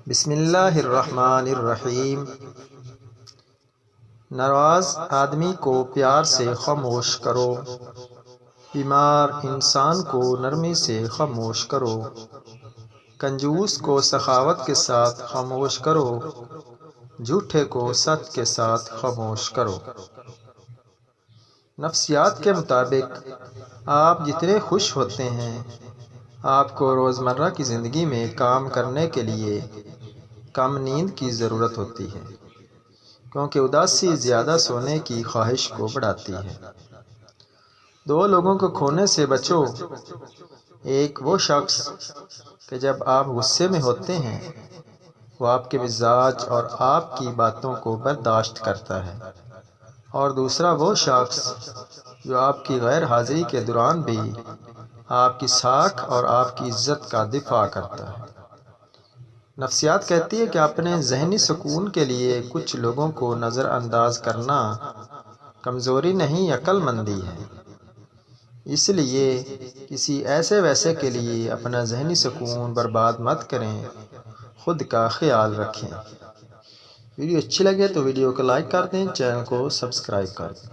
بسم اللہ الرحمن الرحیم۔ ناراض آدمی کو پیار سے خاموش کرو، بیمار انسان کو نرمی سے خاموش کرو، کنجوس کو سخاوت کے ساتھ خاموش کرو، جھوٹے کو سچ کے ساتھ خاموش کرو۔ نفسیات کے مطابق آپ جتنے خوش ہوتے ہیں، آپ کو روزمرہ کی زندگی میں کام کرنے کے لیے کم نیند کی ضرورت ہوتی ہے، کیونکہ اداسی زیادہ سونے کی خواہش کو بڑھاتی ہے۔ دو لوگوں کو کھونے سے بچو۔ ایک وہ شخص کہ جب آپ غصے میں ہوتے ہیں وہ آپ کے مزاج اور آپ کی باتوں کو برداشت کرتا ہے، اور دوسرا وہ شخص جو آپ کی غیر حاضری کے دوران بھی آپ کی ساکھ اور آپ کی عزت کا دفاع کرتا ہے۔ نفسیات کہتی ہے کہ اپنے ذہنی سکون کے لیے کچھ لوگوں کو نظر انداز کرنا کمزوری نہیں، عقل مندی ہے۔ اس لیے کسی ایسے ویسے کے لیے اپنا ذہنی سکون برباد مت کریں، خود کا خیال رکھیں۔ ویڈیو اچھی لگے تو ویڈیو کو لائک کر دیں، چینل کو سبسکرائب کر دیں۔